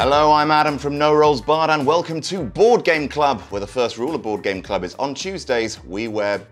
Hello, I'm Adam from No Rolls Barred and welcome to Board Game Club, where the first rule of Board Game Club is on Tuesdays we wear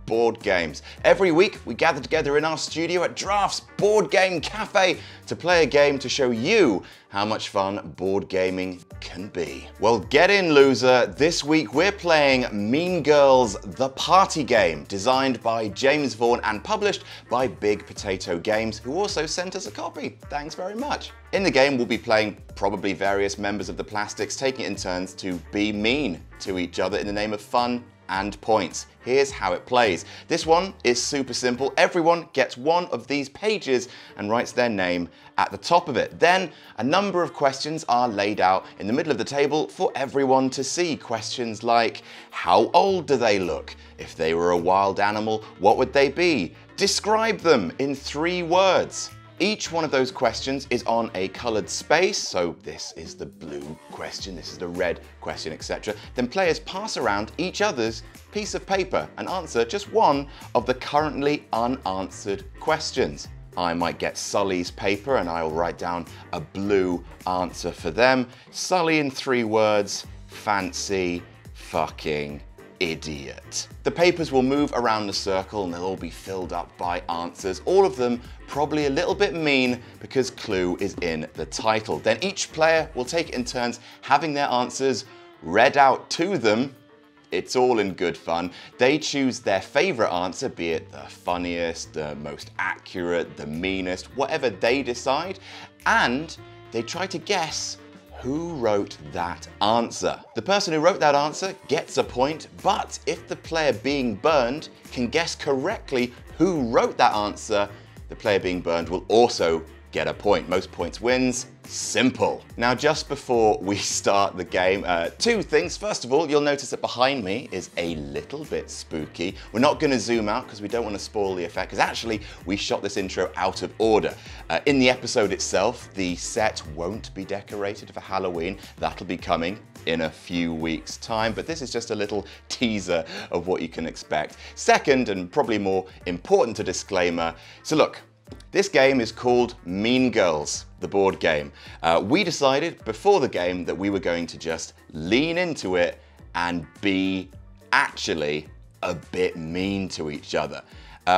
board games. Every week we gather together in our studio at Draft's Board Game Cafe to play a game to show you how much fun board gaming can be. Well, get in, loser. This week we're playing Mean Girls The Party Game, designed by James Vaughan and published by Big Potato Games, who also sent us a copy. Thanks very much. In the game, we'll be playing probably various members of the Plastics, taking it in turns to be mean to each other in the name of fun and points. Here's how it plays. This one is super simple. Everyone gets one of these pages and writes their name at the top of it. Then a number of questions are laid out in the middle of the table for everyone to see. Questions like, how old do they look? If they were a wild animal, what would they be? Describe them in 3 words. Each one of those questions is on a coloured space, so this is the blue question, this is the red question, etc. Then players pass around each other's piece of paper and answer just one of the currently unanswered questions. I might get Sully's paper and I'll write down a blue answer for them. Sully in 3 words, fancy fucking idiot. The papers will move around the circle and they'll all be filled up by answers, all of them probably a little bit mean because clue is in the title. Then each player will take it in turns having their answers read out to them. It's all in good fun. They choose their favourite answer, be it the funniest, the most accurate, the meanest, whatever they decide, and they try to guess who wrote that answer. The person who wrote that answer gets a point, but if the player being burned can guess correctly who wrote that answer, the player being burned will also get a point. Most points wins. Simple. Now, just before we start the game, 2 things. First of all, you'll notice that behind me is a little bit spooky. We're not going to zoom out because we don't want to spoil the effect, because actually we shot this intro out of order. In the episode itself, the set won't be decorated for Halloween. That'll be coming in a few weeks' time, but this is just a little teaser of what you can expect. Second, and probably more important, a disclaimer. So look, this game is called Mean Girls, the board game. We decided before the game that we were going to just lean into it and be actually a bit mean to each other.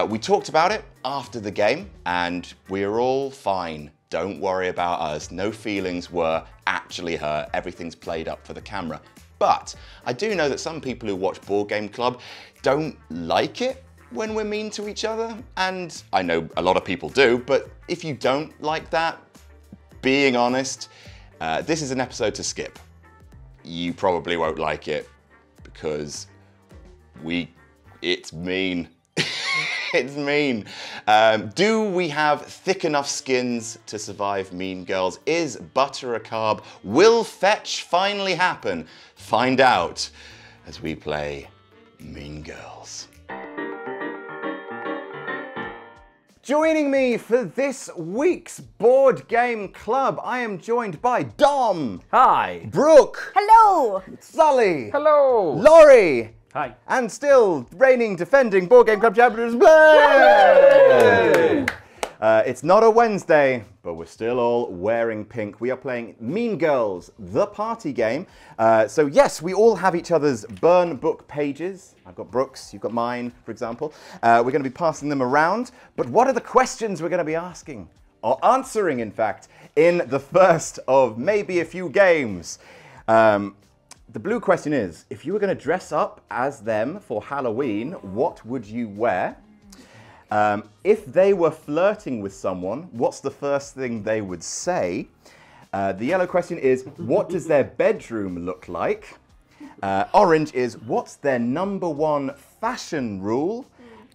We talked about it after the game and we're all fine. Don't worry about us. No feelings were actually hurt. Everything's played up for the camera. But I do know that some people who watch Board Game Club don't like it when we're mean to each other, and I know a lot of people do, but if you don't like that, being honest, this is an episode to skip. You probably won't like it because it's mean. It's mean. Do we have thick enough skins to survive Mean Girls? Is butter a carb? Will fetch finally happen? Find out as we play Mean Girls. Joining me for this week's Board Game Club, I am joined by Dom. Hi. Brooke. Hello. Sully. Hello. Laurie. Hi. And still reigning, defending Board Game Club champions, Blaine. It's not a Wednesday, but we're still all wearing pink. We are playing Mean Girls, the party game. So yes, we all have each other's burn book pages. I've got Brooke's, you've got mine, for example. We're going to be passing them around. But what are the questions we're going to be asking? Or answering, in fact, in the first of maybe a few games. The blue question is, if you were going to dress up as them for Halloween, what would you wear? If they were flirting with someone, what's the first thing they would say? The yellow question is, what does their bedroom look like? Orange is, what's their #1 fashion rule?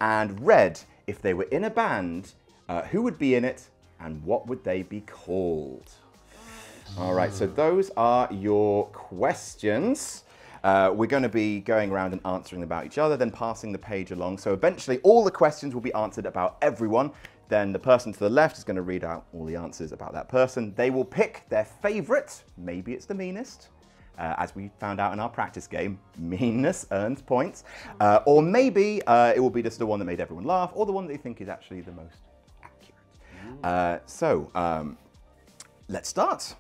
And red, if they were in a band, who would be in it and what would they be called? All right, so those are your questions. We're going to be going around and answering about each other, then passing the page along. So eventually all the questions will be answered about everyone. Then the person to the left is going to read out all the answers about that person. They will pick their favorite. Maybe it's the meanest. As we found out in our practice game, meanness earns points. Or maybe it will be just the one that made everyone laugh, or the one that they think is actually the most accurate. Let's start.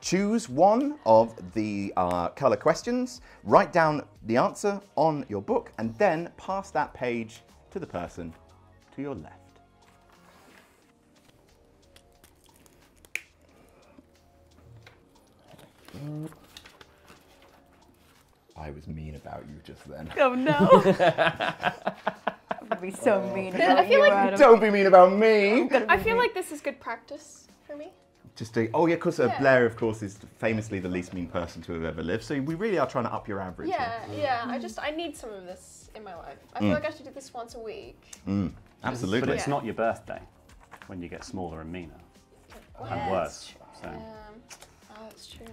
choose one of the colour questions, write down the answer on your book, and then pass that page to the person to your left. I was mean about you just then. Oh no! I'm gonna be so mean about you, Adam. Don't be mean about me! I feel like this is good practice for me. Just to, oh yeah, because Blair, of course, is famously the least mean person to have ever lived. So we really are trying to up your average. Yeah, yeah. I need some of this in my life. I feel like I should do this once a week. Absolutely. But it's not your birthday when you get smaller and meaner and worse. So. Oh, that's true.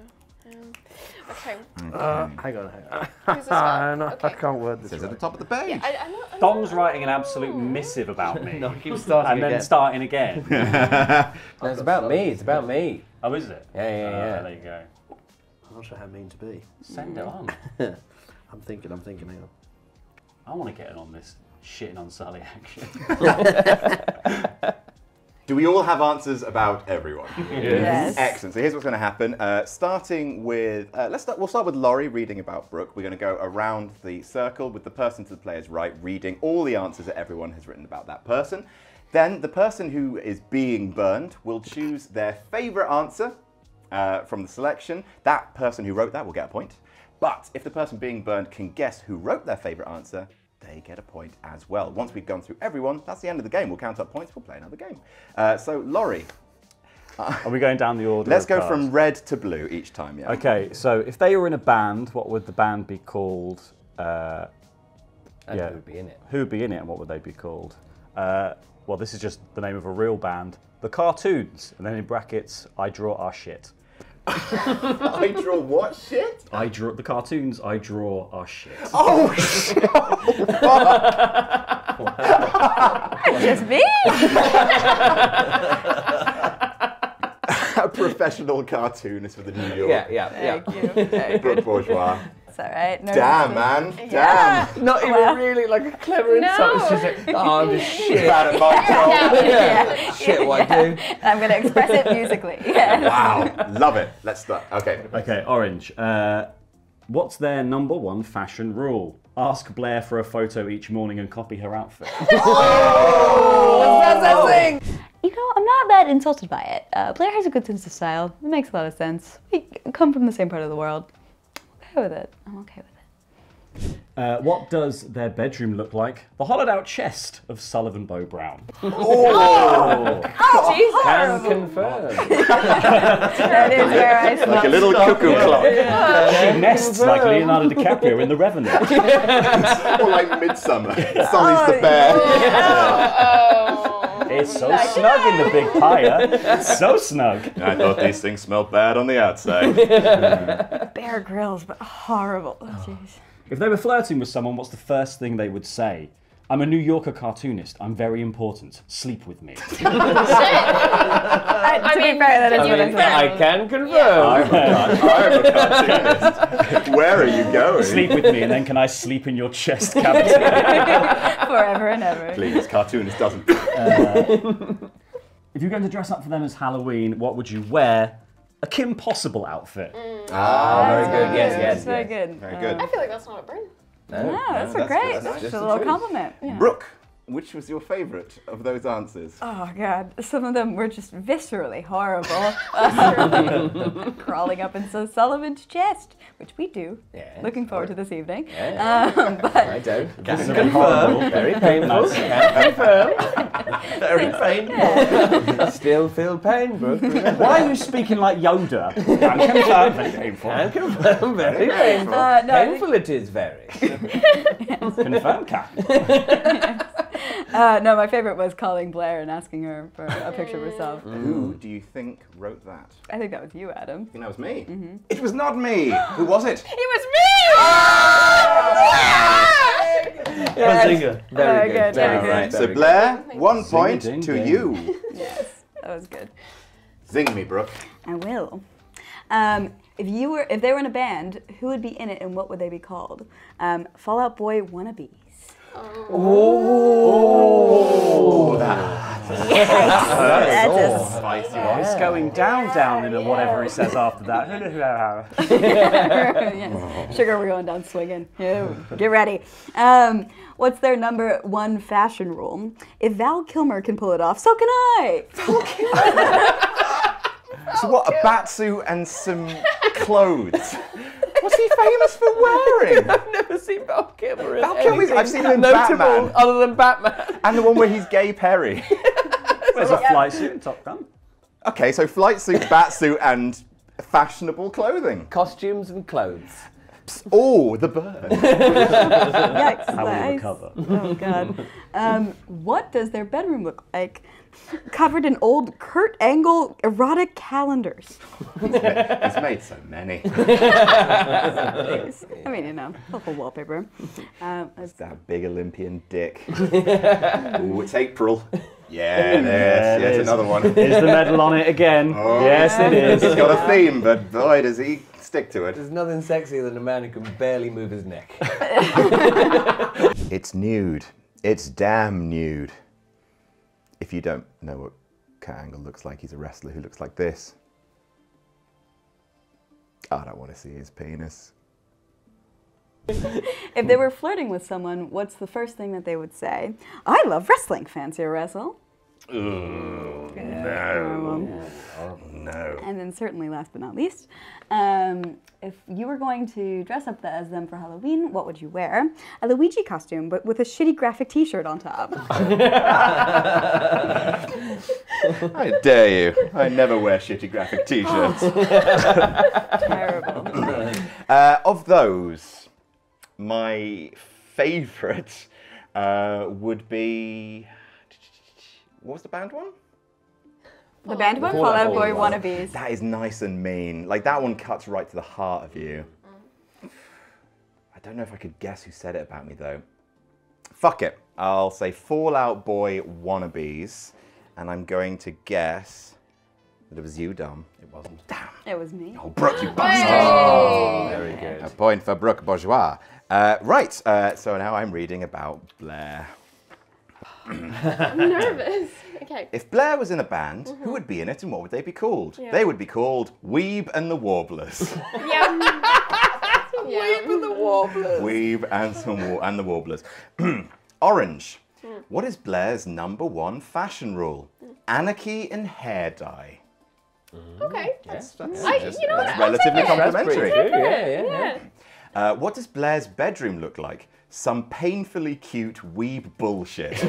Okay. Hang on. Who's this guy? No, Okay. I can't word this. It says at right. the top of the page. Yeah, I know. Dom's writing an absolute missive about me. No, keep starting and then again. starting again. No, it's about me. It's about me. Oh, is it? Yeah. There you go. I'm not sure how mean to be. Send it on. I'm thinking. Hang on. I want to get in on this shitting on Sally action. Do we all have answers about everyone? Yes. Excellent. So here's what's going to happen. Starting with, we'll start with Laurie reading about Brooke. We're going to go around the circle with the person to the player's right, reading all the answers that everyone has written about that person. Then the person who is being burned will choose their favourite answer from the selection. That person who wrote that will get a point. But if the person being burned can guess who wrote their favourite answer, they get a point as well. Once we've gone through everyone, that's the end of the game. We'll count up points, we'll play another game. So, Laurie. Are we going down the order? Let's of go cards? from red to blue each time, yeah? Okay, so if they were in a band, what would the band be called? And who would be in it? Who would be in it and what would they be called? Well, this is just the name of a real band. The Cartoons. And then in brackets, I draw our shit. I draw what shit? I draw the Cartoons. I draw our shit. Oh, shit! Just me? A professional cartoonist for the New York. Yeah. Thank you. Very Brooke good. Bourgeois. It's all right. No Damn, reason. man. Yeah. Damn. Not even Well. really like a clever insult. It's just like, oh, I'm just shit. Bad at my job. Yeah. Shit, what I do. I'm going to express it musically. Yeah. Wow. Love it. Let's start. Okay. Okay, Orange. What's their #1 fashion rule? Ask Blair for a photo each morning and copy her outfit. You know, I'm not that insulted by it. Blair has a good sense of style. It makes a lot of sense. We come from the same part of the world. I'm okay with it. I'm okay with it. What does their bedroom look like? The hollowed out chest of Sullivan Bow Brown. Oh, Jesus. Can confirm. That is where I sleep. Like a little cuckoo clock. She nests like Leonardo DiCaprio in The Revenant. Or like Midsummer. Sully's the bear. It's so snug in the big pyre. It's so snug. I thought these things smelled bad on the outside. Bear Grylls, but horrible. Oh, jeez. If they were flirting with someone, what's the first thing they would say? I'm a New Yorker cartoonist. I'm very important. Sleep with me. To be fair, that is what I said. I can confirm. I'm a cartoonist. Where are you going? Sleep with me, and then can I sleep in your chest cavity? Forever and ever. Please, cartoonist doesn't. If you're going to dress up for them as Halloween, what would you wear? A Kim Possible outfit. Very good. Yes. That's very good. Very good. I feel like that's not a burn. No, that's that's great. good. That's That's just a just little the truth. compliment. Yeah. Brooke, which was your favourite of those answers? Oh God, some of them were just viscerally horrible. Crawling up into Sullivan's chest, which we do. Yeah. Looking forward to this evening. I But don't. Can Viscerally confirm. horrible. Very painful. Can confirm. Very painful. Still feel pain, Brooke. Why are you speaking like Yoda? Can confirm. Very painful. Can confirm. Very painful. no, Painful it is very. Confirm, Cap. no, my favorite was calling Blair and asking her for a picture of herself. Who do you think wrote that? I think that was you, Adam. I think that was me. It was not me. Who was it? It was me! Bazinga. Very good, very good. Right, so Blair, 1 point Zing-a-ding-ding. to you. Yes, that was good. Zing me, Brooke. I will. If they were in a band, who would be in it and what would they be called? Fall Out Boy wannabes. Oh, that's That's a Spicy It's going down in a whatever he says after that. yes. Sugar, we're going down swinging. Yeah, get ready. What's their number one fashion rule? If Val Kilmer can pull it off, so can I. So what, a batsuit and some clothes? What's he famous for wearing? I've never seen Val Kilmer in Val Kilmer, anything I've seen him in notable Batman. other than Batman. And the one where he's Gay Perry. There's a flight suit in Top Gun. Okay, so flight suit, batsuit, and fashionable clothing. Costumes and clothes. Oh, the bird. Yikes. How will you nice. recover? Oh, God. What does their bedroom look like? Covered in old Kurt Angle erotic calendars. He's made so many. Please. I mean, you know, helpful wallpaper. It's that big Olympian dick. Ooh, it's April. Yeah, there's another one. Is the medal on it again? Oh, yes, it is. He's got a theme, but boy, does he stick to it. There's nothing sexier than a man who can barely move his neck. It's nude. It's damn nude. If you don't know what Kurt Angle looks like, he's a wrestler who looks like this. I don't want to see his penis. If they were flirting with someone, what's the first thing that they would say? I love wrestling. Fancy a wrestle? No. No. And then certainly last but not least, if you were going to dress up as them for Halloween, what would you wear? A Luigi costume, but with a shitty graphic t-shirt on top. I dare you. I never wear shitty graphic t-shirts. Terrible. Of those, my favourite would be... What was the band one? The band one, Fall Out Boy Wannabes. That is nice and mean. Like, that one cuts right to the heart of you. I don't know if I could guess who said it about me, though. Fuck it. I'll say Fall Out Boy Wannabes, and I'm going to guess that it was you, Dom. It wasn't. Damn. It was me. Oh, Brooke, you bastard. Oh, very good. A point for Brooke Bourgeois. Right, so now I'm reading about Blair. I'm nervous. Okay. If Blair was in a band, who would be in it and what would they be called? Yeah. They would be called Weeb and the Warblers. Yeah. Weep and the Warblers. Weeb and the Warblers. Orange. What is Blair's number one fashion rule? Anarchy and hair dye. Okay. That's you know what? relatively I'll take it. complimentary. Yeah. What does Blair's bedroom look like? Some painfully cute weeb bullshit.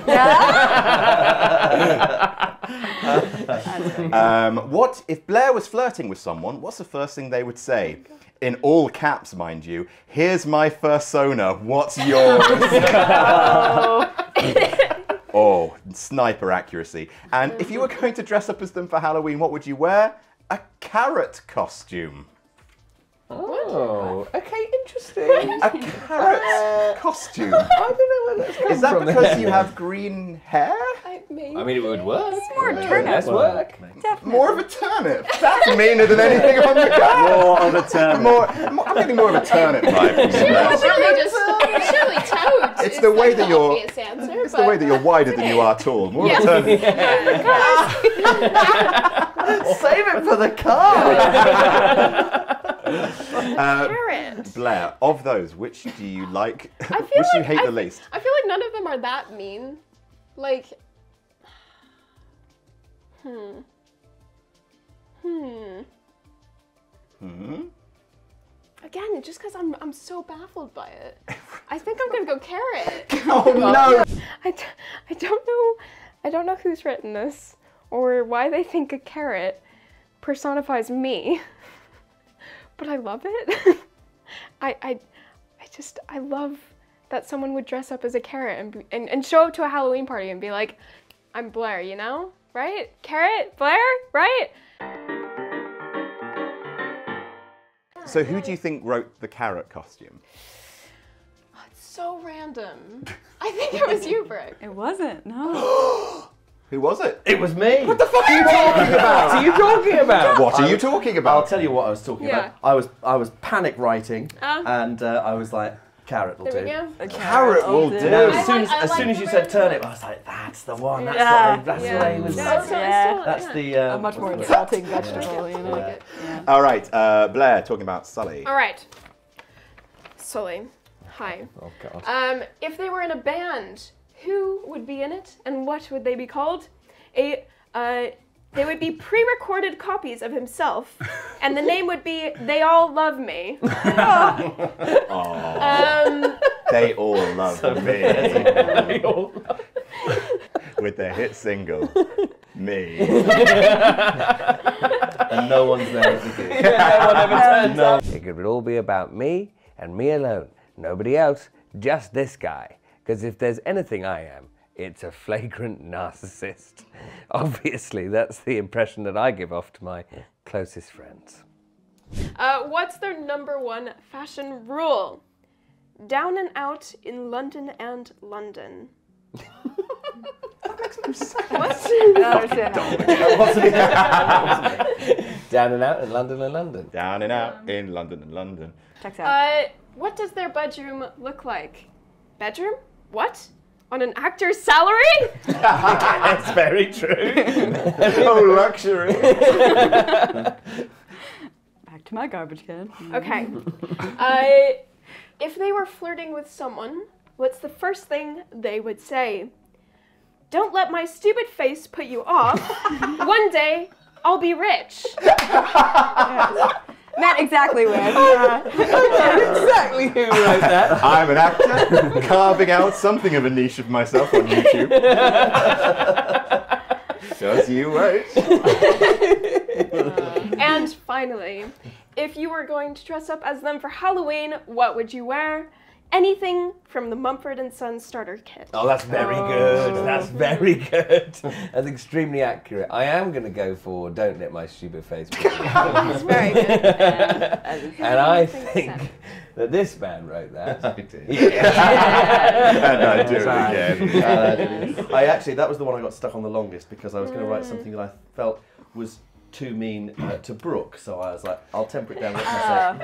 What if Blair was flirting with someone? What's the first thing they would say? In all caps, mind you. Here's my fursona. What's yours? Oh, sniper accuracy. And if you were going to dress up as them for Halloween, what would you wear? A carrot costume. Oh, okay, interesting. A carrot costume. I don't know where that's come Is that from. because you have green hair? Maybe. I mean, it would work. It's more It would turnip. less work. Definitely. More of a turnip. That's meaner than anything on the card. More of a turn. I'm getting more of a turnip vibe from you, Blair. Surely toad. It's is the way like that you're- obvious answer, It's the way that you're wider than you are tall. More of a turnip. Save it for the car. Carrot. Blair, of those, which do you like? I feel Which do you like hate the least? I feel like none of them are that mean. Like, Again, just because I'm so baffled by it. I think I'm gonna go carrot. Oh no! I don't know who's written this or why they think a carrot personifies me, but I love it. I love that someone would dress up as a carrot and show up to a Halloween party and be like, I'm Blair, you know? Right? Carrot? Blair? Right? So who do you think wrote the carrot costume? It's so random. I think it was you, Brick. It wasn't, no. Who was it? It was me. What the fuck are you talking about? What are you talking about? What are you talking I'll about? tell you what I was talking Yeah. about. I was panic writing, Uh. and I was like, Carrot will There do. we go. A Carrot will do. As soon I as, like soon as you the said red turnip, one. I was like, that's the one. That's Yeah. what he was. Yeah, That's the. A much more insulting vegetable, you know. I like it. Yeah. All right, Blair, talking about Sully. All right. Sully, hi. Oh God. If they were in a band, who would be in it, and what would they be called? They would be pre-recorded copies of himself, and the name would be "They All Love Me." They all love me. With their hit single, Me. And no one's there as a kid. No one ever turns up. It could all be about me and me alone. Nobody else, just this guy. Because if there's anything I am, it's a flagrant narcissist. Obviously, that's the impression that I give off to my closest friends. What's their #1 fashion rule? Down and out in London and London. What? Down and out in London and London. Down and out in London and London. Checks out. What does their bedroom look like? Bedroom? What? On an actor's salary? That's very true. Oh, luxury. Back to my garbage can. Okay. If they were flirting with someone, what's the first thing they would say? Don't let my stupid face put you off. One day, I'll be rich. Matt exactly with. Exactly who wrote that. I'm an actor carving out something of a niche of myself on YouTube. Just you wait. And finally, if you were going to dress up as them for Halloween, what would you wear? Anything from the Mumford & Sons starter kit. Oh, that's very good. That's very good. That's extremely accurate. I am going to go for Don't Let My Stupid Face Put You Off. It's very good. And I think that this man wrote that. I did. And I do it again. I actually, that was the one I got stuck on the longest because I was going to write something that I felt was too mean to Brooke, so I was like, I'll temper it down.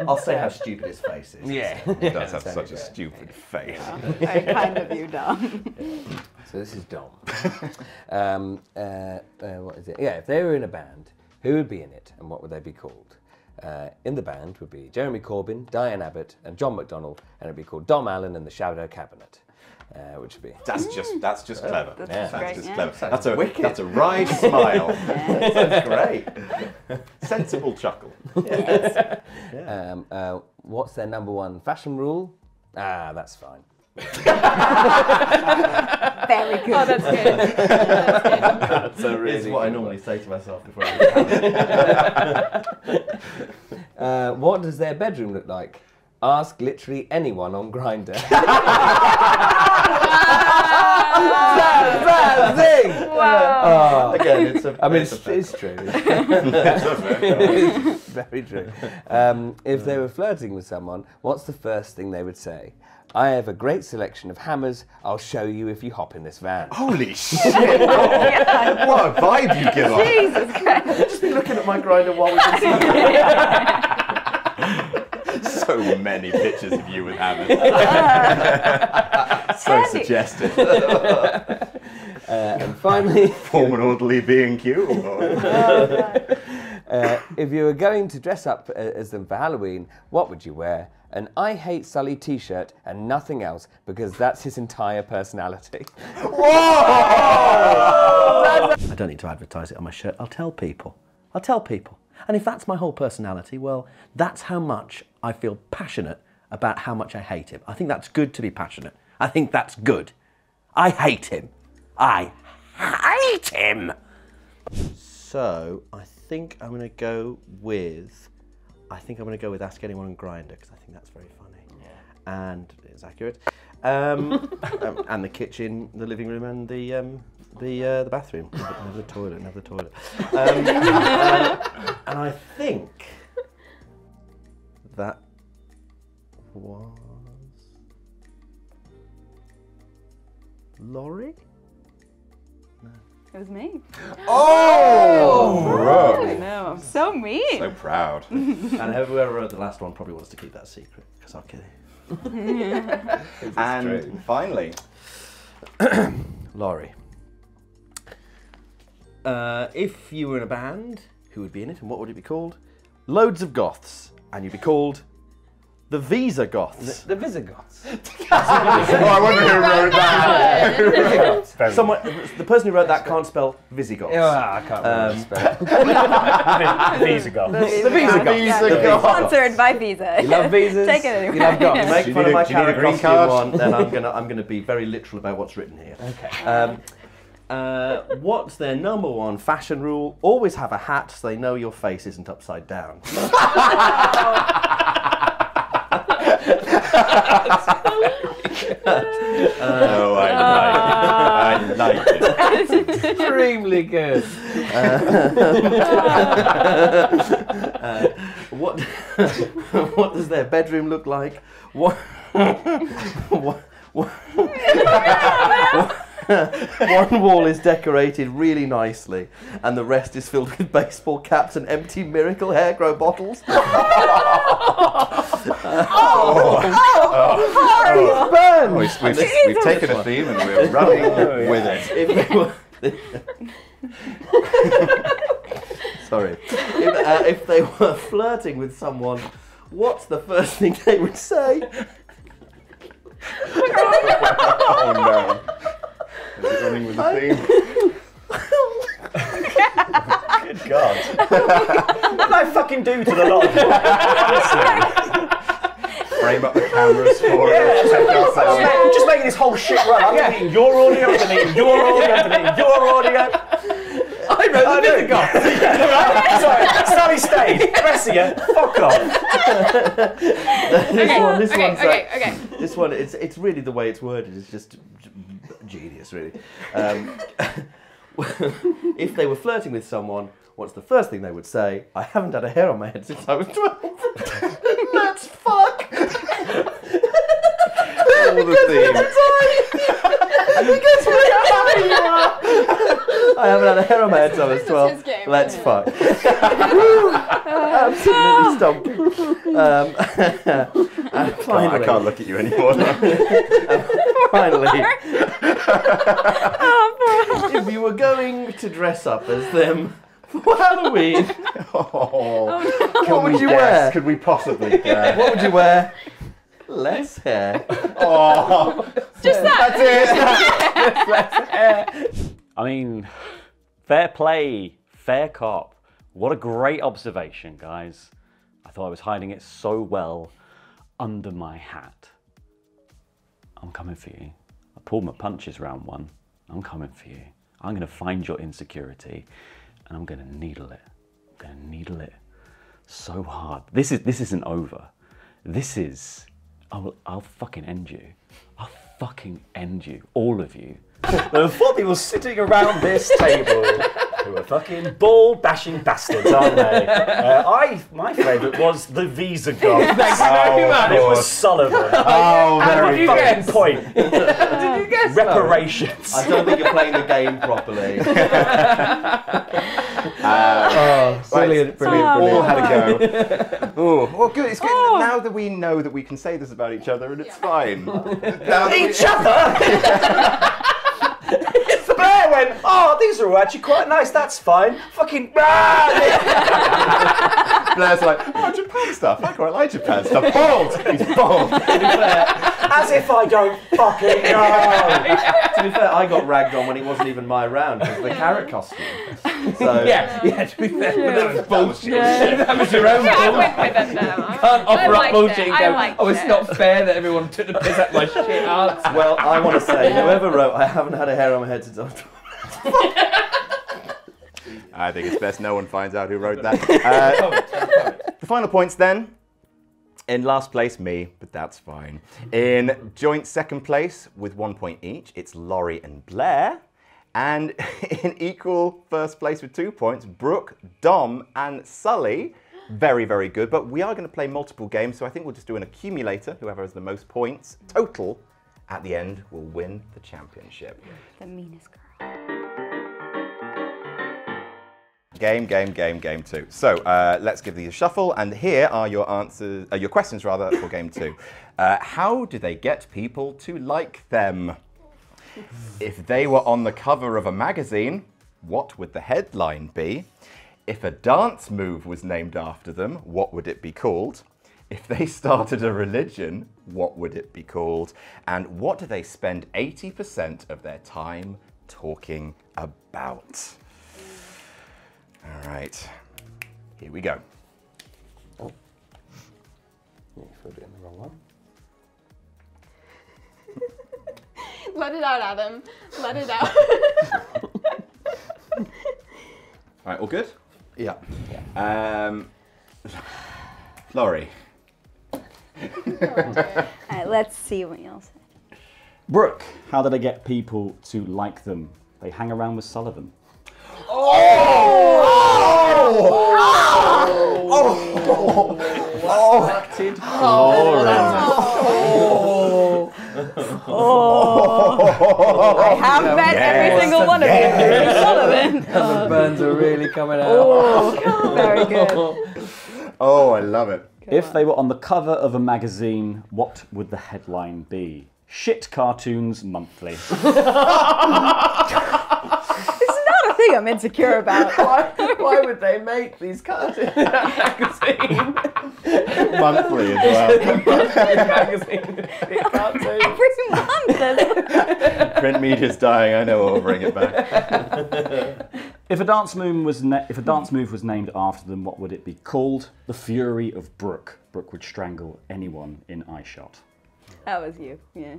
I'll say how stupid his face is. Yeah. He does have such a stupid face. Very kind of you, Dom. So this is Dom. What is it? Yeah, if they were in a band, who would be in it and what would they be called? In the band would be Jeremy Corbyn, Diane Abbott and John McDonnell, and it would be called Dom Allen and the Shadow Cabinet. Which would be That's just clever. That's great, just yeah. clever. That's a wry smile. That's great. Sensible chuckle. what's their #1 fashion rule? That's fine. Very good. Oh, that's good. That's a It's what I normally say to myself before I go. What does their bedroom look like? Ask literally anyone on Grindr. That thing! Wow. Again, it's a. It's true. It's very true. If they were flirting with someone, what's the first thing they would say? I have a great selection of hammers. I'll show you if you hop in this van. Holy shit! What a vibe you give off. Jesus Christ. I've just been looking at my grinder while we've been singing. So many pictures of you with hammers. So suggestive. And finally, Form an orderly B&Q. if you were going to dress up as them for Halloween, what would you wear? An I Hate Sully t-shirt and nothing else, because that's his entire personality. I don't need to advertise it on my shirt. I'll tell people. And if that's my whole personality, well, that's how much I feel passionate about how much I hate him. I think that's good to be passionate. I think that's good. I hate him. I hate him. So I think I'm going to go with Ask Anyone on Grindr, because I think that's very funny. Yeah. And it's accurate. And the kitchen, the living room, and the bathroom. Never the toilet. And I think that was Laurie? It was me. Oh! I know, I'm so mean. So proud. And whoever wrote the last one probably wants to keep that secret, because I'll kill you. And finally, Laurie. If you were in a band, who would be in it and what would it be called? Loads of Goths. And you'd be called the Visa Goths. The Visigoths. I wonder who wrote that. The person who wrote that can't spell Visigoths. I can't remember spell. Visigoth. The Visigoths. Sponsored by Visa. You love visas. Take it anyway. You love You goths. make fun of my do you need a carrot green costume card? one, then I'm gonna be very literal about what's written here. Okay. What's their number one fashion rule? Always have a hat so they know your face isn't upside down. Oh, I like it. Extremely good. What what does their bedroom look like? What one wall is decorated really nicely, and the rest is filled with baseball caps and empty Miracle Hair Grow bottles. We've taken a theme and we're running with it. Sorry. If they were flirting with someone, what's the first thing they would say? Oh no. We're running with the theme. Good God. What did I fucking do to the lot of you? Frame up the cameras for it. Check ourselves. Just making this whole shit run. I'm deleting your audio, I'm deleting your audio, I'm deleting your audio. I wrote the Visigoths. Sorry, Sally stayed. The rest of you, fuck off. This one, it's really the way it's worded. It's just genius, really. If they were flirting with someone, what's the first thing they would say? I haven't had a hair on my head since I was 12. Let's fuck. All the theme. I haven't had a hair on my head since I was 12. his game, Let's isn't fuck. Absolutely stumped. And finally, I can't look at you anymore. finally, if you were going to dress up as them for Halloween, what would you wear? Could we possibly guess? What would you wear? Less hair. Oh, Just that. that's it. I mean, fair play, fair cop. What a great observation, guys. I thought I was hiding it so well under my hat. I'm coming for you. I pulled my punches round one. I'm coming for you. I'm going to find your insecurity and I'm going to needle it. I'm going to needle it so hard. This isn't over. This is, I'll fucking end you. I'll fucking end you, all of you. There are 4 people sitting around this table who are fucking ball-bashing bastards, aren't they? My favourite was the Visa God. Thanks very much. It was Sullivan. Oh, How very did you good. guess? Point. Did you guess that? Reparations. I don't think you're playing the game properly. Brilliant, brilliant, All brilliant. had a go. Oh, well, good. It's good. Now that we know that we can say this about each other, and it's fine. Now that Each other? Blair went, oh, these are all actually quite nice, that's fine. Fucking, Blair's like, oh, Japan stuff. I quite like Japan stuff. Bold. He's bold. as if I don't fucking know. To be fair, I got ragged on when it wasn't even my round because of the carrot costume. So Yeah, to be fair, but that was bullshit. That was your own I fault. went with it now. Can't offer up liked bullshit it. and I go, liked oh, it's it. not fair that everyone took the piss out my shit answer. well, I want to say, whoever wrote, I haven't had a hair on my head since I was 12. I think it's best no one finds out who wrote that. The final points then. In last place, me, but that's fine. In joint second place with 1 point each, it's Laurie and Blair. And in equal first place with 2 points, Brooke, Dom, and Sully. Very, very good. But we are going to play multiple games, so I think we'll just do an accumulator. Whoever has the most points total at the end will win the championship. The meanest girl. Game 2. So let's give these a shuffle, and here are your answers, your questions rather, for game 2. How do they get people to like them? If they were on the cover of a magazine, what would the headline be? If a dance move was named after them, what would it be called? If they started a religion, what would it be called? And what do they spend 80% of their time talking about? All right, here we go. Oh. You filled it in the wrong one. Let it out, Adam. Let it out. All right, all good? Yeah. Laurie. Alright, let's see what you'll say. Brooke, how do they get people to like them? They hang around with Sullivan. Suspected glory. I have met every single one of you. Sullivan. The burns are really coming out. Oh, very good. Oh, I love it. If they were on the cover of a magazine, what would the headline be? Shit Cartoons Monthly. This is not a thing I'm insecure about. Why would they make these cartoon magazine? Monthly as well. Magazine. Cartoon. Every month. Print media's dying, I know we'll bring it back. If a dance move was named after them, what would it be called? The Fury of Brooke. Brooke would strangle anyone in eyeshot. That was you, yeah.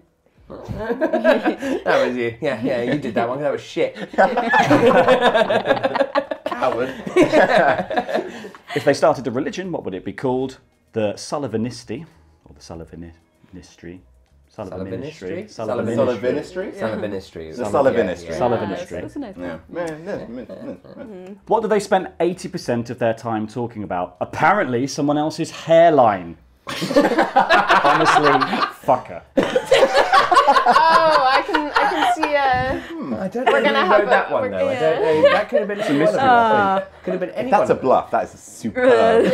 That was you. Yeah, you did that one. That was shit. Coward. If they started a religion, what would it be called? The Sullivanisti, or the Sullivanistry. Sullivanistry? Sullivanistry? Sullivanistry. The Sullivanistry. Sullivanistry. That's a nice one. Yeah. What do they spend 80% of their time talking about? Apparently, someone else's hairline. Honestly, fucker. Oh, I can see a. I don't know who wrote that one though. I don't know. That could have been any one of them, I think. Could have been any That's a one. bluff. That is superb.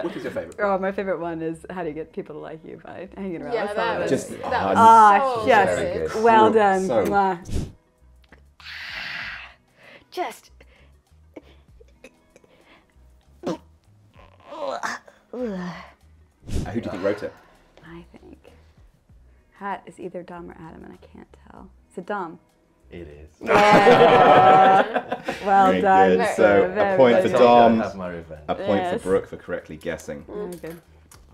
Which is your favourite? Oh, my favorite one is how do you get people to like you by hanging around Yeah, with that was, Sullivan. that was so yes. Very good. Well done. So- Mwah. Just. Who do you think wrote it? I think Hat is either Dom or Adam, and I can't tell. Is it Dom? It is. Yeah. Well Very done. good. sir. So a Very point for good. Dom, Have my revenge. a point Yes. for Brooke for correctly guessing. Very good.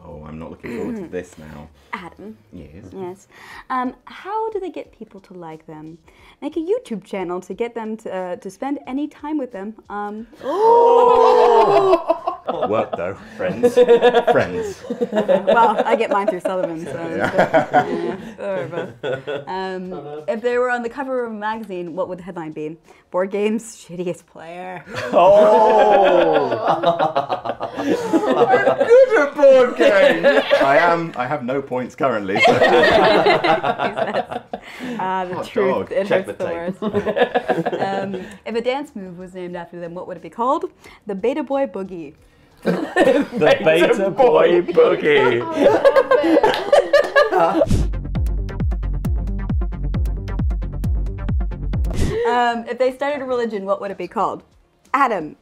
Oh, I'm not looking forward to this now. Adam. Yes. Yes. How do they get people to like them? Make a YouTube channel to get them to spend any time with them. Work though, friends. Friends. Well, I get mine through Sullivan, so. If they were on the cover of a magazine, what would the headline be? Board games, shittiest player. Good at board games. I have no points currently. So. The Hot truth, dog. it Check hurts the the worst. If a dance move was named after them, what would it be called? The Beta Boy Boogie. The Beta Boy Boogie. If they started a religion, what would it be called? Adam, :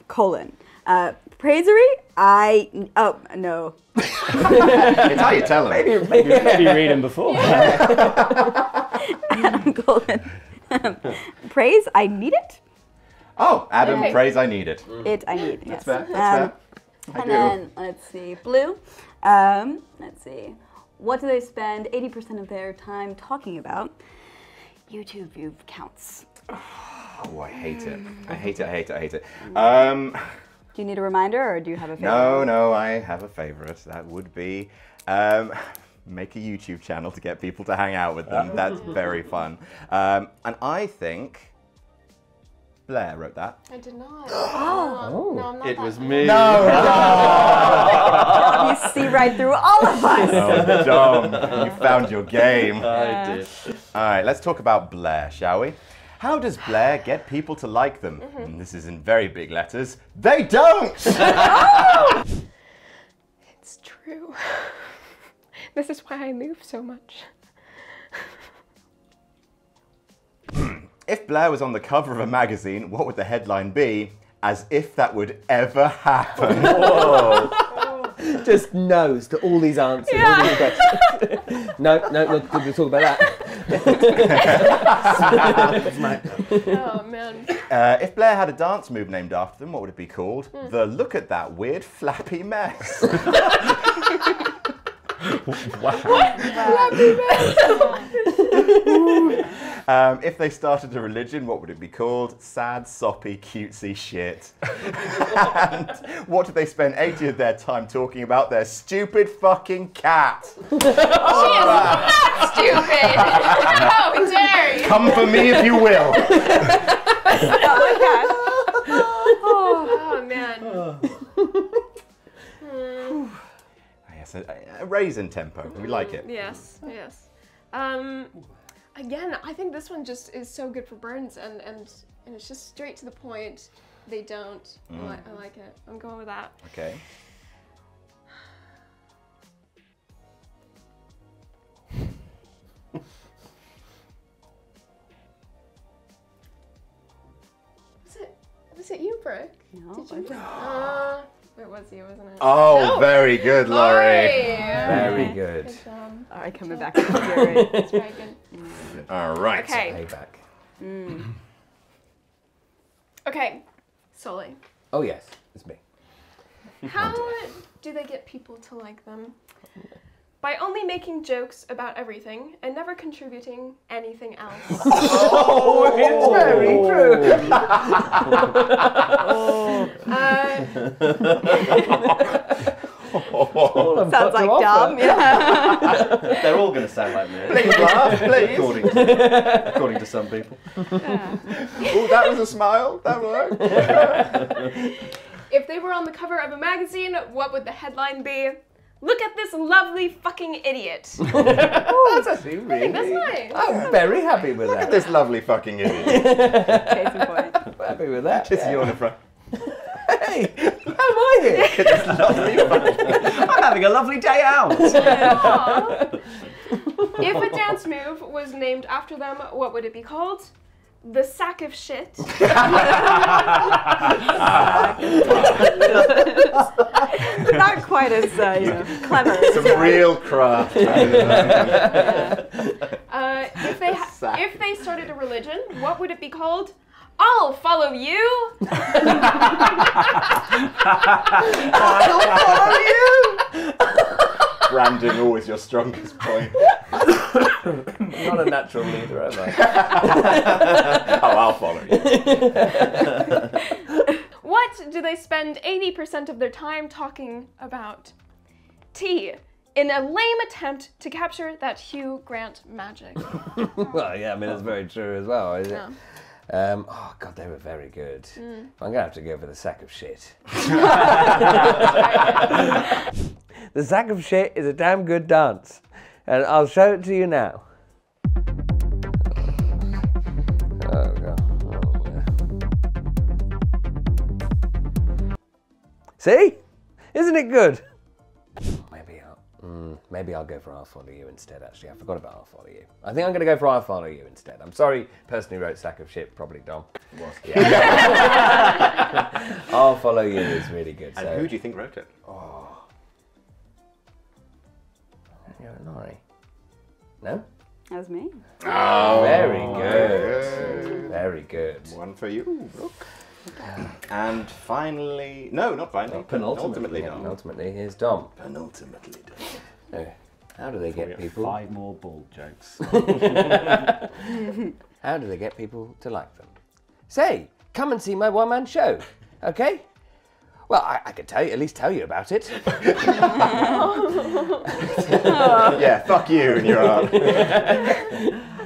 Praisery? Oh, no. It's how you tell them. Maybe read them before. Adam, : Praise? I need it? Oh, Adam, Okay. praise I need it. It, I need, yes. That's fair. That's fair. I And do. then, let's see, Blue. Let's see. What do they spend 80% of their time talking about? YouTube view counts. Oh, I hate it. I hate it. I hate it. I hate it. Do you need a reminder, or do you have a favorite? No, I have a favourite. That would be make a YouTube channel to get people to hang out with them. That's very fun. And I think Blair wrote that. I did not. Oh. No, I'm not It that was bad. me. You see right through all of us. Oh, Dom, you found your game. I did. All right, let's talk about Blair, shall we? How does Blair get people to like them? And this is in very big letters. They don't! It's true. This is why I move so much. If Blair was on the cover of a magazine, what would the headline be? As if that would ever happen. Whoa. Just no's to all these answers. All these questions. No, we'll talk about that. Oh man. If Blair had a dance move named after them, what would it be called? The look at that weird flappy mess. If they started a religion, what would it be called? Sad, soppy, cutesy shit. And what do they spend 80 of their time talking about? Their stupid fucking cat. She is not stupid! How dare you! Come for me if you will. Oh man. Yes, a raise in tempo. We like it. Yes, yes. Again, I think this one just is so good for burns and it's just straight to the point. They don't. I like it. I'm going with that. Okay. Was it you, Brooke? No, Did you? It was you, wasn't it? Oh, No. very good, Laurie. Very good. Good job. All right, coming back to Fury. That's very good. All right. Okay. Payback. Okay. Sully. Oh yes, it's me. How do they get people to like them? By only making jokes about everything and never contributing anything else. Oh, it's very true. Sounds like Dom, yeah. They're all going to sound like me. Please laugh, please. According to some people. Oh, that was a smile. That worked. If they were on the cover of a magazine, what would the headline be? Look at this lovely fucking idiot. That's actually really. That's nice. I'm very happy with Look at that. this lovely fucking idiot. Case in point. I'm happy with that. It's you on the front. Hey, how am I here? This lovely fucking... I'm having a lovely day out. Aw. If a dance move was named after them, what would it be called? The sack of shit. Not quite as clever. Some real craft. If they started a religion, what would it be called? I'll follow you. Branding always your strongest point. Not a natural leader, am I? Oh, I'll follow you. What do they spend 80% of their time talking about? Tea. In a lame attempt to capture that Hugh Grant magic. Well, yeah, I mean, that's very true as well, is it? Yeah. Oh, God, they were very good. I'm going to have to go for the sack of shit. The sack of shit is a damn good dance. And I'll show it to you now. Oh, God. See? Isn't it good? Maybe I'll go for I'll follow you instead, actually. I forgot about I'll follow you. I think I'm going to go for I'll follow you instead. I'm sorry, person who wrote sack of shit, probably Dom. Was. Yeah. I'll follow you is really good. And so. who do you think wrote it? Laurie. No? That was me. Oh, Very good. Very good. One for you, Brooke. And finally, no, not finally. Penultimately done. Penultimately, here's Dom. Penultimately done. How do they get people? 5 more bald jokes. How do they get people to like them? Say, come and see my one-man show, okay? Well, I could at least tell you about it. Yeah, fuck you and your art.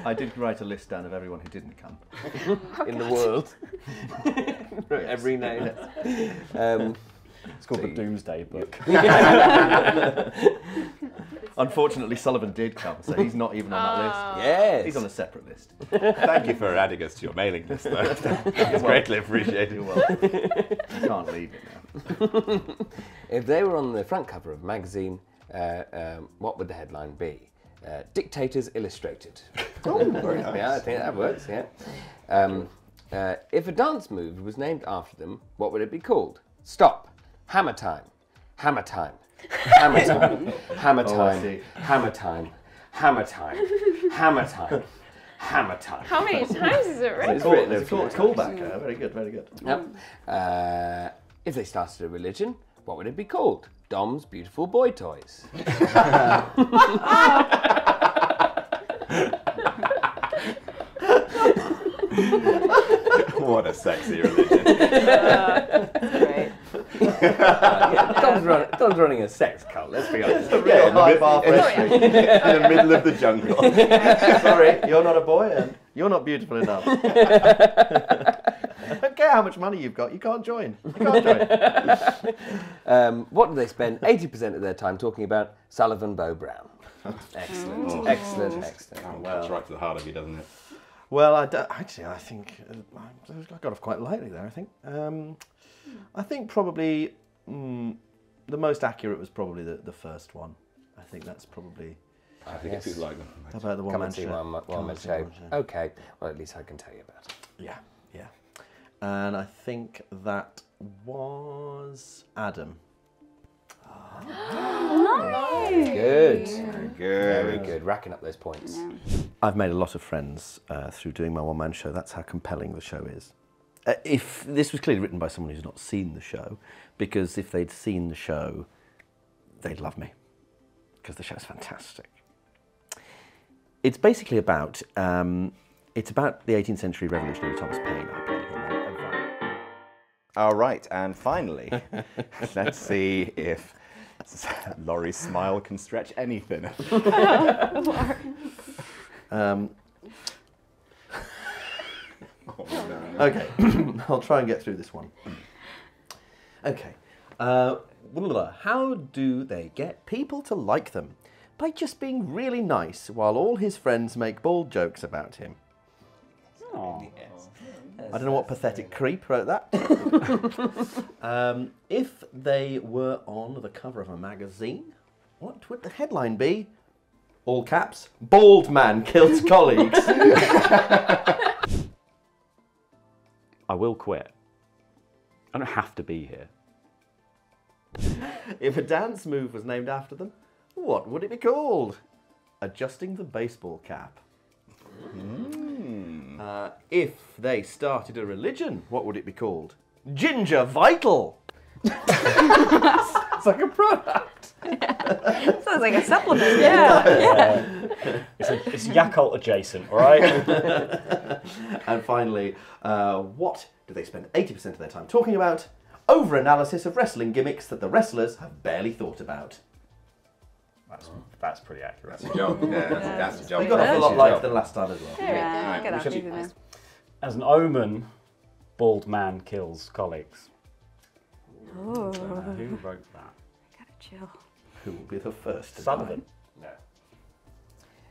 I did write a list down of everyone who didn't come. In the world. Every name. It's called the Doomsday Book. It's Unfortunately, Sullivan did come, so he's not even on that list. Yes. He's on a separate list. Thank you for adding us to your mailing list, though. It's greatly appreciated. You're welcome. You can't leave it now. If they were on the front cover of a magazine, what would the headline be? Dictators Illustrated. Oh, very nice. Yeah, I think that works, yeah. If a dance move was named after them, what would it be called? Stop. Hammer time. Hammer time. Hammer time. Hammer time. see. Hammer time. Hammer time. Hammer time. Hammer time. How many times is it written? It's written a It's a few callback. Very good, very good. Yep. If they started a religion, what would it be called? Dom's Beautiful Boy Toys. What a sexy religion. Great. Dom's running a sex cult, let's be honest. Real high bar for entry. In the middle of the jungle. Sorry, you're not a boy and you're not beautiful enough. I don't care how much money you've got, you can't join. You can't join. What do they spend 80% of their time talking about? Sullivan Bow Brown. Excellent, excellent, excellent. That's right to the heart of you, doesn't it? Well, I think I got off quite lightly there. I think probably the most accurate was probably the first one. I think that's probably I think if you like them. about the Come one-man and see show. one-man show. Okay, well at least I can tell you about it. Yeah, yeah. And I think that was Adam. Good. Very good. Very good. Racking up those points. I've made a lot of friends through doing my one-man show. That's how compelling the show is. If this was clearly written by someone who's not seen the show, because if they'd seen the show, they'd love me, because the show's fantastic. It's basically about the 18th century revolutionary Thomas Paine. I play him. All right, and finally, let's see if Laurie's smile can stretch anything. Okay, I'll try and get through this one. Okay, how do they get people to like them? By just being really nice while all his friends make bald jokes about him. I don't know what pathetic creep wrote that. If they were on the cover of a magazine, what would the headline be? All caps, bald man kills colleagues. I will quit. I don't have to be here. If a dance move was named after them, what would it be called? Adjusting the baseball cap. If they started a religion, what would it be called? Ginger Vital. It's like a product. Sounds like a supplement. Yeah. It's Yakult adjacent, all right? And finally, what do they spend 80% of their time talking about? Over-analysis of wrestling gimmicks that the wrestlers have barely thought about. That's pretty accurate. That's a job. Yeah, that's a job. We got off a lot lighter than last time as well. Yeah, Right, get we off should- easy now. As an omen, bald man kills colleagues. Oh, Who wrote that? gotta chill. Who will be the first to Sullivan. No.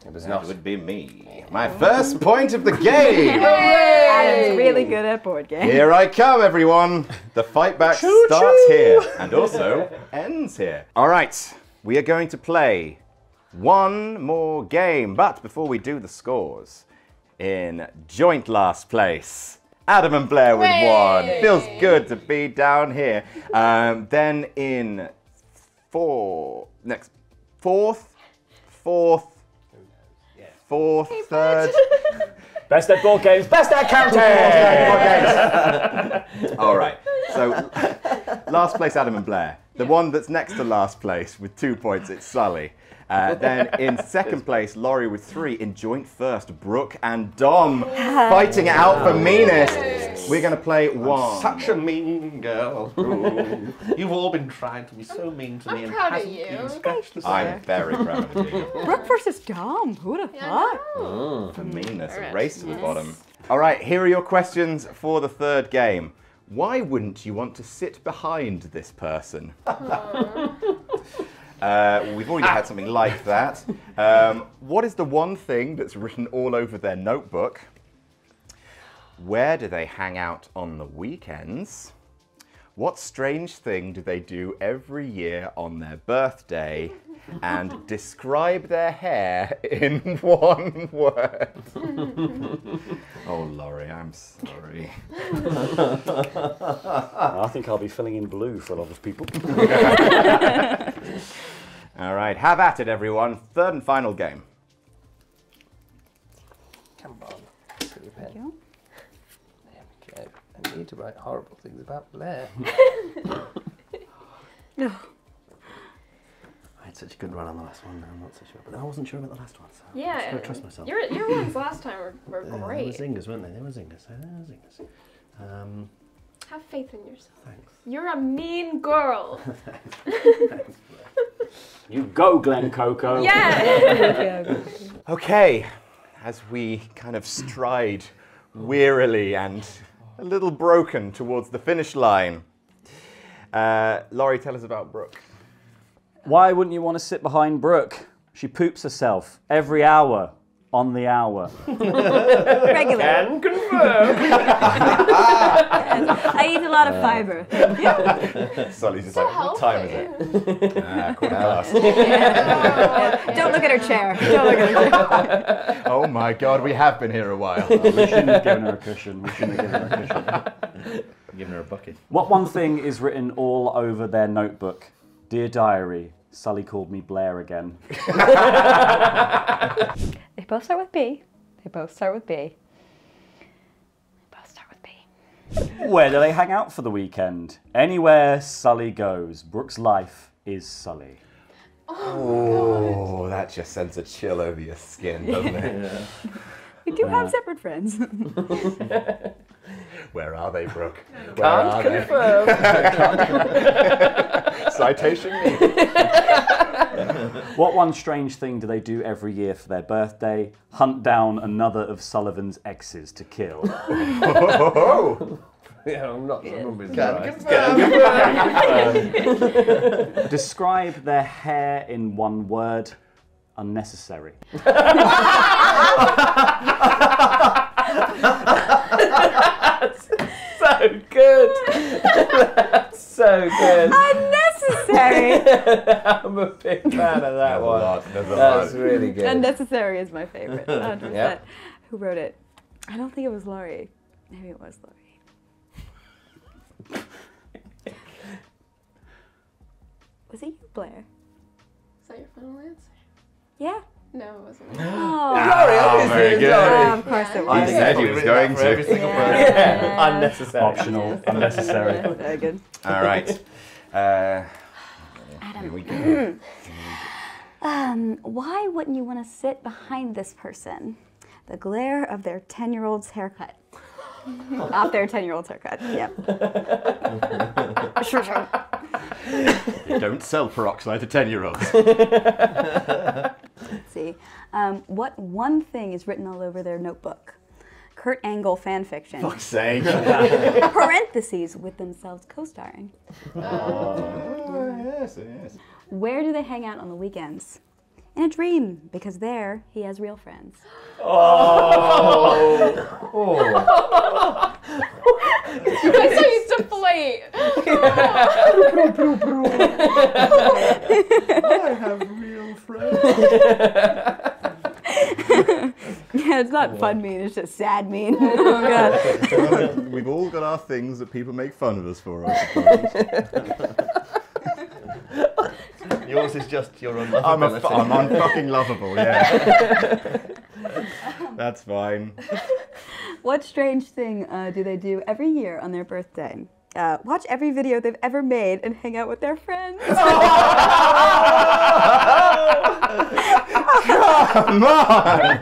It was That not. would be me. My first point of the game. Adam's really good at board games. Here I come, everyone. The fight back starts here and also ends here. All right, we are going to play one more game. But before we do the scores, in joint last place, Adam and Blair with one. Feels good to be down here. Then in fourth, third. Best at board games, best at counting! All right. So, last place, Adam and Blair. The one that's next to last place with 2 points, it's Sully. Then in second place, Laurie with 3. In joint first, Brooke and Dom fighting it out for meanest. We're going to play one. Such a mean girl. Ooh. You've all been trying to be so mean to me. I'm and proud of hasn't you. even scratched the I'm very proud of you Brooke versus Dom. Who would have thought? for meanness. A race to the bottom. All right, here are your questions for the third game. Why wouldn't you want to sit behind this person? We've already had something like that. What is the one thing that's written all over their notebook? Where do they hang out on the weekends? What strange thing do they do every year on their birthday? And describe their hair in one word. Oh, Laurie, I'm sorry. I think I'll be filling in blue for a lot of people. All right, have at it, everyone. Third and final game. Come on. Put your pen. There we go. I need to write horrible things about Blair. No. I had such a good run on the last one, I'm not so sure. But I wasn't sure about the last one, so I Yeah, just gotta trust myself. your ones last time were They were great. zingers, weren't they? They were zingers. Have faith in yourself. Thanks. You're a mean girl. You go, Glen Coco. Yeah. Okay, as we kind of stride wearily and a little broken towards the finish line, Laurie, tell us about Brooke. Why wouldn't you want to sit behind Brooke? She poops herself every hour on the hour. Regular. Can confirm. I eat a lot of fiber. Sully's just So like, what time is it? Quarter past. Don't look at her chair. Don't look at her chair. Oh my God, we have been here a while. We shouldn't have given her a cushion. We shouldn't have given her a cushion. Giving her a bucket. What one thing is written all over their notebook? Dear diary, Sully called me Blair again. They both start with B. They both start with B. They both start with B. Where do they hang out for the weekend? Anywhere Sully goes. Brooke's life is Sully. Oh, that just sends a chill over your skin, doesn't it? We do have separate friends. Where are they, Brooke? Where are Can't they? confirm. Citation me. What one strange thing do they do every year for their birthday? Hunt down another of Sullivan's exes to kill. Yeah, I'm not surprised. Describe their hair in one word. Unnecessary. So good. That's so good. Unnecessary. I'm a big fan of that one. That's really good. Unnecessary is my favorite. 100%. Yeah. Who wrote it? I don't think it was Laurie. Maybe it was Laurie. Was it you, Blair? Is that your final answer? Yeah. No, it wasn't. Oh, very good. of course it He was. said he was going to. Yeah. Unnecessary. Optional. Unnecessary. Very good. All right. Here we go. Why wouldn't you want to sit behind this person? The glare of their 10-year-old's haircut. Off their 10-year-old's haircut. Yep. Sure. You don't sell peroxide to 10-year-olds. Let's see. What one thing is written all over their notebook? Kurt Angle fan fiction. Fuck's sake. Parentheses with themselves co-starring. Yes, yes. Where do they hang out on the weekends? In a dream, because there he has real friends. You guys so used to deflate. I have real friends. Yeah, it's not fun mean, it's just sad mean. Oh God. We've all got our things that people make fun of us for, I suppose. Yours is just your unlovability. I'm unfucking lovable, yeah. That's fine. What strange thing do they do every year on their birthday? Watch every video they've ever made and hang out with their friends. Come on!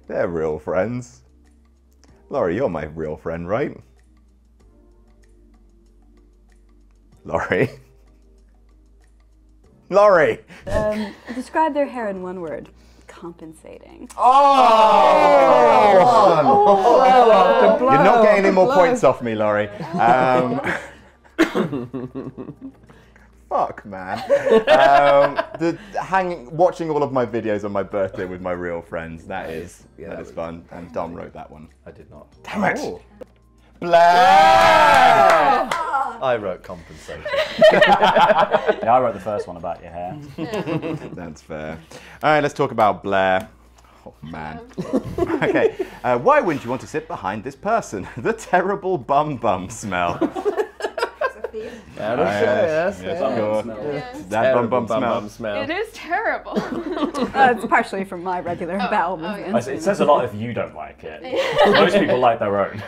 They're real friends. Laurie, you're my real friend, right? Laurie? Laurie! Describe their hair in one word. Compensating. Oh! You're not getting any more points off me, Laurie. Fuck, man. Watching all of my videos on my birthday with my real friends, that is fun. And Dom wrote that one. I did not. Damn it! Oh. Blair! I wrote compensation. Yeah, I wrote the first one about your hair. That's fair. All right, let's talk about Blair. Oh, man. Okay, why wouldn't you want to sit behind this person? The terrible bum smell. Yes, That bum smell. It is terrible. It's partially from my regular bowel movements. It says a lot if you don't like it. Most people like their own.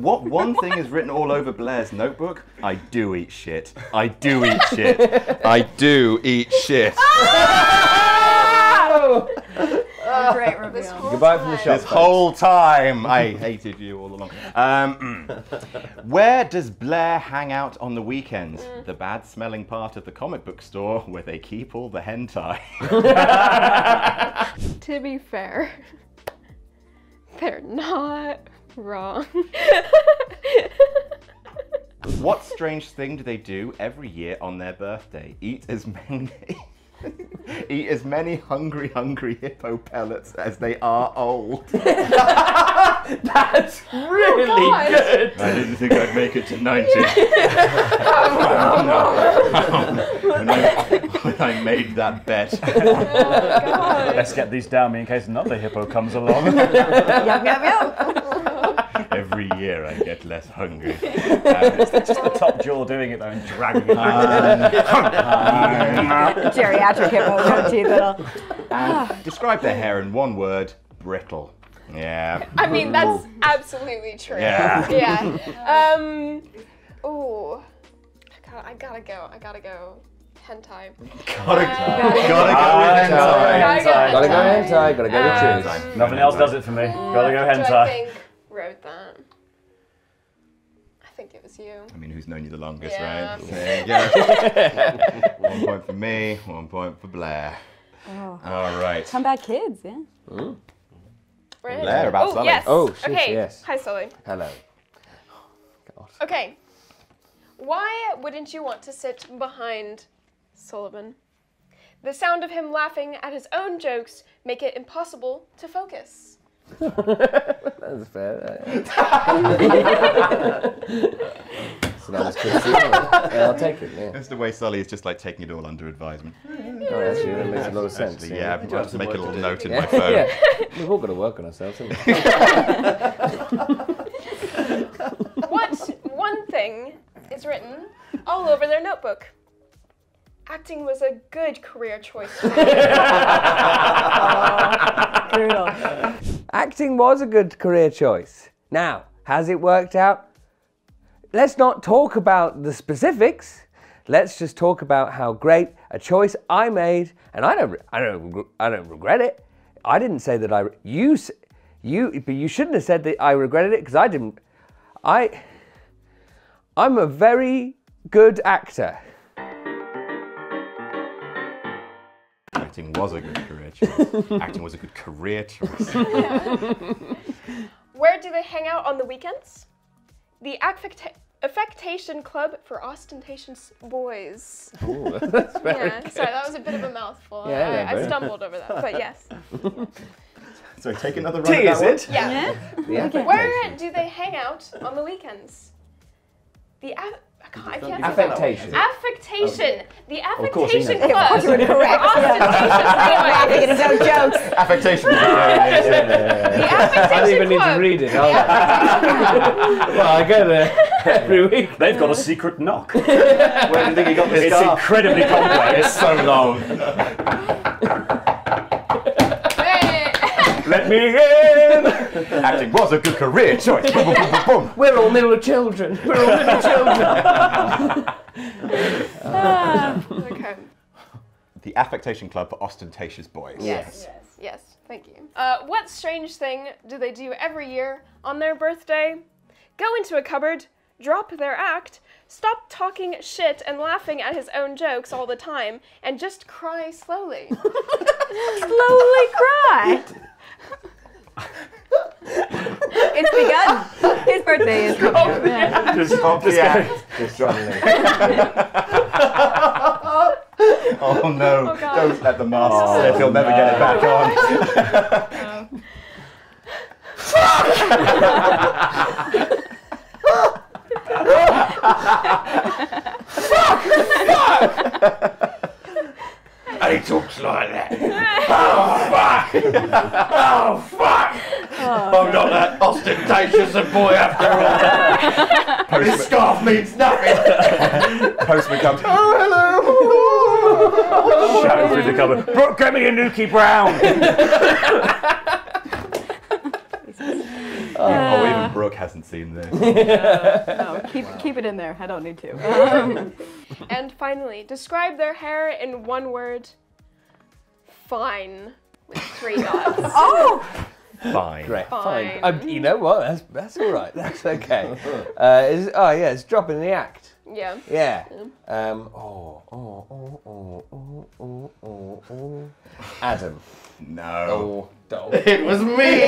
What one thing is written all over Blair's notebook? I do eat shit. I do eat shit. I do eat shit. Great reveal. Goodbye from the shop. This whole time, I hated you all along. Where does Blair hang out on the weekends? The bad-smelling part of the comic book store where they keep all the hentai. To be fair, they're not wrong. What strange thing do they do every year on their birthday? Eat as many hungry hippo pellets as they are old. That's really good. I didn't think I'd make it to 90. When I made that bet. Let's get these down me in case another hippo comes along. Yum. Every year I get less hungry. It's just the top jaw doing it though and dragging it back. Geriatric hippo, don't you, little? Describe their hair in one word: brittle. Yeah. I mean, that's absolutely true. Yeah. Yeah. Ooh. I gotta go. Hentai. Gotta go hentai. Gotta go hentai, gotta go to choose. Nothing else does it for me. Gotta go Who do I hentai. think wrote that? I think it was you. I mean, who's known you the longest, Yeah. right? There you go. 1 point for me, 1 point for Blair. Oh. All right. Comeback kids, yeah. Right. Blair, about Sully. Yes. Oh, shit, okay. yes. Hi, Sully. Hello. God. Okay. Why wouldn't you want to sit behind Sullivan? The sound of him laughing at his own jokes make it impossible to focus. That's fair. So that was good. Yeah, I'll take it. Yeah. That's the way Sully is just like taking it all under advisement. Oh, actually, that makes a lot of sense. Actually, yeah, I'll just make a little note in Yeah. my phone. Yeah. We've all got to work on ourselves, haven't we? What one thing is written all over their notebook? Acting was a good career choice for me. Brutal. Acting was a good career choice. Now, has it worked out? Let's not talk about the specifics. Let's just talk about how great a choice I made, and I don't regret it. I didn't say that but you shouldn't have said that I regretted it because I didn't. I'm a very good actor. Acting was a good career choice. Acting was a good career choice. Where do they hang out on the weekends? The Affectation Club for Ostentatious Boys. Ooh, that's very Yeah, sorry, that was a bit of a mouthful. Yeah, I stumbled over that, but yes. So take another run at that one. Yeah. Yeah. Where do they hang out on the weekends? I can't say that. Affectation. Affectation. The course you Affectation know. Club. Of course you were correct. For ostentatious Laughing at his own jokes. Affectation. The I Affectation don't even need to Club. read it. Well, I go there every week. They've got a secret knock. Where do you think he got this It's scarf? incredibly complex. It's so long. Hey. Let me in! Acting was a good career choice. Boom, boom, boom, boom, boom. We're all little children. We're all little children. Okay. The Affectation Club for Ostentatious Boys. Yes. Thank you. What strange thing do they do every year on their birthday? Go into a cupboard, drop their act, stop talking shit and laughing at his own jokes all the time, and just cry slowly. Slowly cry. It's begun. His birthday is coming up. Yeah. Just stop the act. Just drop it. Oh no, Oh, God. don't let the master slip, he'll never get it back on. And he talks like that. Oh, fuck! Oh, fuck! I'm not that ostentatious a boy after all. This scarf means nothing. Postman comes, Shouting through the cupboard. Brooke, get me a Nuki Brown. oh, even Brooke hasn't seen this. No, keep it in there. I don't need to. And finally, describe their hair in one word. Fine. With 3 dots. Oh! Fine. Great, Fine. fine. You know what? That's all right. That's okay. It's dropping the act. Yeah. Yeah. Adam. No. Oh, dog. It was me.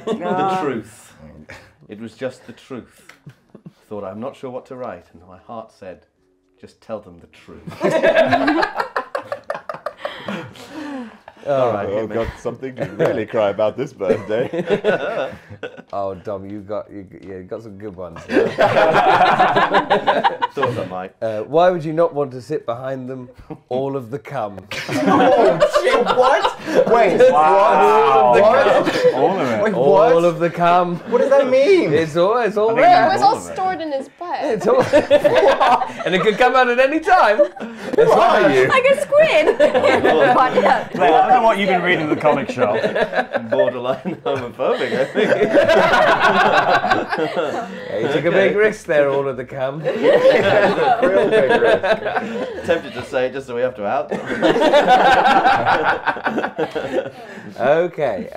The truth. It was just the truth. Thought I'm not sure what to write, and my heart said, just tell them the truth. All right. Oh, got something to really cry about this birthday. Oh, Dom, you got some good ones. Thought I might. Why would you not want to sit behind them? All of the cum. Oh, shit, what? Wait, Wow. what? All of it. Wait, All what? of the cum. What does that mean? It's all It there. was all stored in his butt. It's all, and it could come out at any time. That's What are you? Like a squid! But, yeah. Claire, I don't know what you've been reading in the comic shop. Borderline homophobic, I think. Yeah, you took a big risk there, all of the cum. Real big risk. Tempted to say it just so we have to out them. Okay.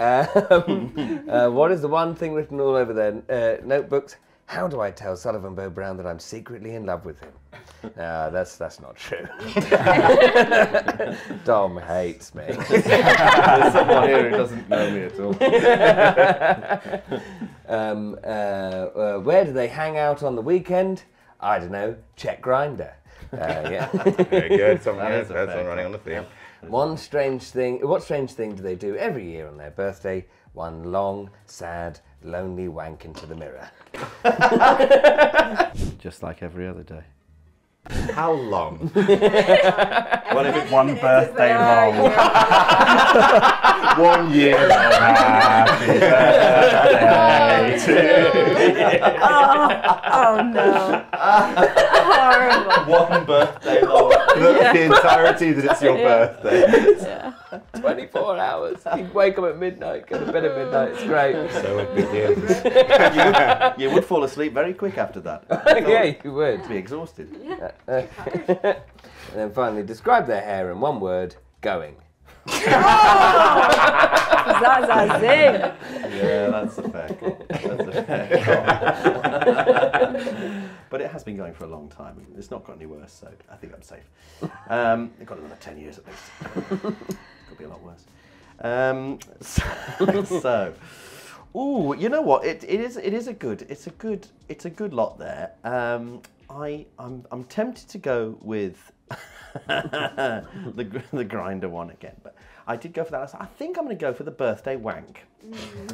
What is the one thing written all over their notebooks? How do I tell Sullivan Bow Brown that I'm secretly in love with him? That's not true. Dom hates me. There's someone here who doesn't know me at all. Where do they hang out on the weekend? I don't know. Check Grindr. Yeah. Very good. Someone That else is a that's fair running on the theme. What strange thing do they do every year on their birthday? One long, sad, lonely wank into the mirror. Just like every other day. How long? What if it's one birthday long? 1 year. Happy birthday to Oh no. Horrible. 1 birthday long. The entirety that it's your birthday. Yeah. 24 hours. You wake up at midnight, go to bed at midnight. It's great. So it begins. You would fall asleep very quick after that. Yeah, you would. Be exhausted. And then finally, describe their hair in one word. Going. Zaza zing. Yeah, that's a fair call. That's a fair call. But it has been going for a long time. And it's not got any worse, so I think I'm safe. It got another 10 years at least. Could be a lot worse. Ooh, you know what? It is a good lot there. I'm tempted to go with the grinder one again, but I did go for that. I think I'm going to go for the birthday wank.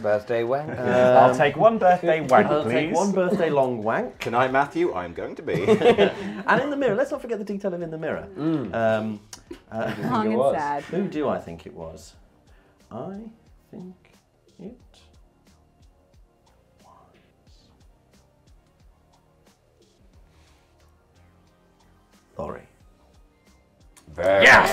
Birthday wank. I'll take one birthday wank, I'll please. take one birthday long wank. Tonight, Matthew, I'm going to be. And in the mirror, let's not forget the detail of in the mirror. Long and sad. Who do I think it was? I think it was Laurie. Yes!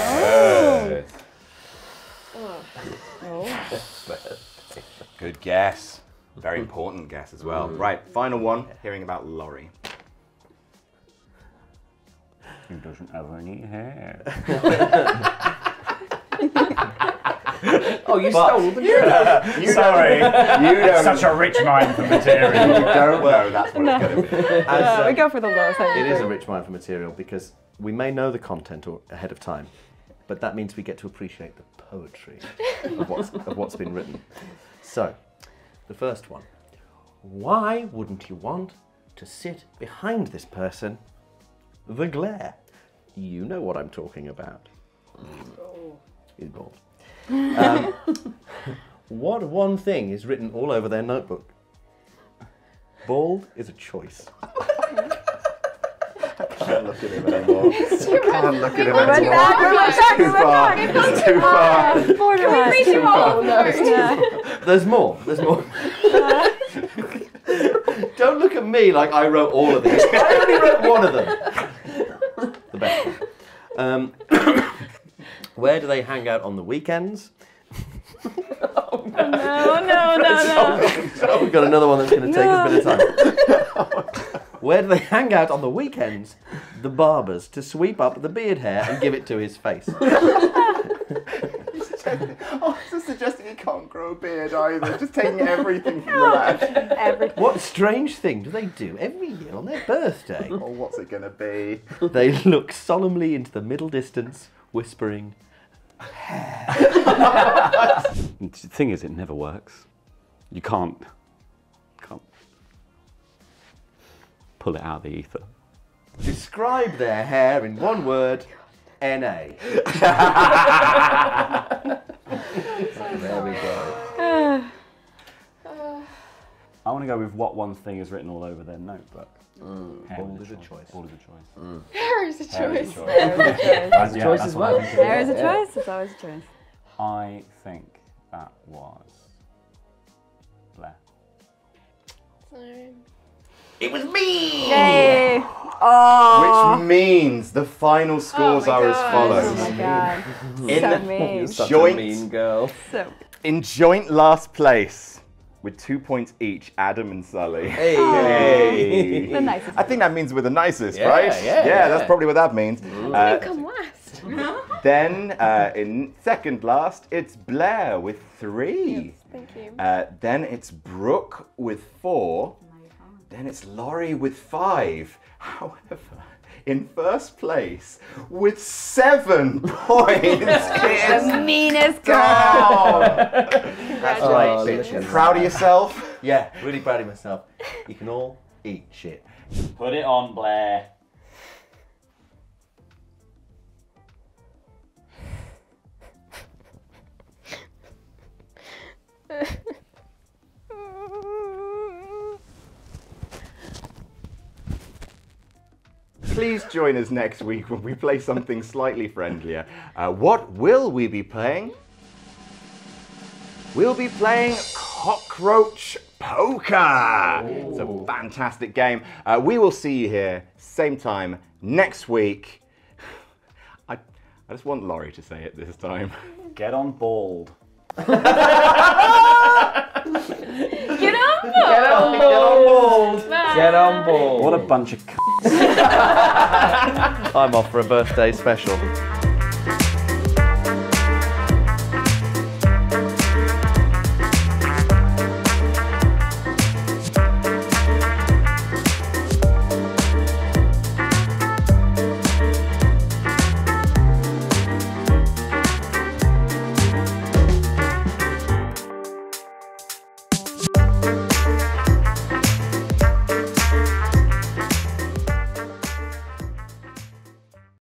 Good guess. Very important guess as well. Right, final one, hearing about Laurie. Who doesn't have any hair? Oh, you stole the mirror. Sorry. You don't, Such a rich mind for material. you don't know that's what it's going to be. We go for the low side. It is a rich mind for material because we may know the content ahead of time, but that means we get to appreciate the poetry of what's been written. So, the first one. Why wouldn't you want to sit behind this person? The glare. You know what I'm talking about. He's bald. What one thing is written all over their notebook? Bald is a choice. I can't look at him anymore. I can't look at him anymore. It's too far. Can we read you all? There's more. There's more. Don't look at me like I wrote all of these. I only wrote one of them. The best one. Where do they hang out on the weekends? No. We've got another one that's going to take us a bit of time. Where do they hang out on the weekends? The barbers, to sweep up the beard hair and give it to his face. Just suggesting he can't grow a beard either. Just taking everything from the lad. Everything. What strange thing do they do every year on their birthday? Oh, what's it going to be? They look solemnly into the middle distance, whispering, The thing is, it never works. You can't pull it out of the ether. describe their hair in one word, N.A. There we go. I want to go with what one thing is written all over their notebook. Bald is a choice. Bald is a choice. Hair is a choice. That's a choice as well. There is a choice. It's always a choice. I think that was Blair. It was me! Yay! Oh. Which means the final scores are as follows. Oh my god. So mean. Such Joint. a mean girl. So. In joint last place, with 2 points each, Adam and Sully. Hey! Hey. The nicest. I think that means we're the nicest, Yeah, right? yeah. That's probably what that means. You come last. Then, in second last, it's Blair with 3. Thank you. Then it's Brooke with 4. Then it's Laurie with 5. However, in first place, with 7 points, The meanest girl. Congratulations. Proud of yourself? Yeah, really proud of myself. You can all eat shit. Put it on, Blair. Please join us next week when we play something slightly friendlier. What will we be playing? We'll be playing Cockroach Poker. It's a fantastic game. We will see you here, same time, next week. I just want Laurie to say it this time. Get on bald. Get on board. Get on board. Get on board. What a bunch of I'm off for a birthday special.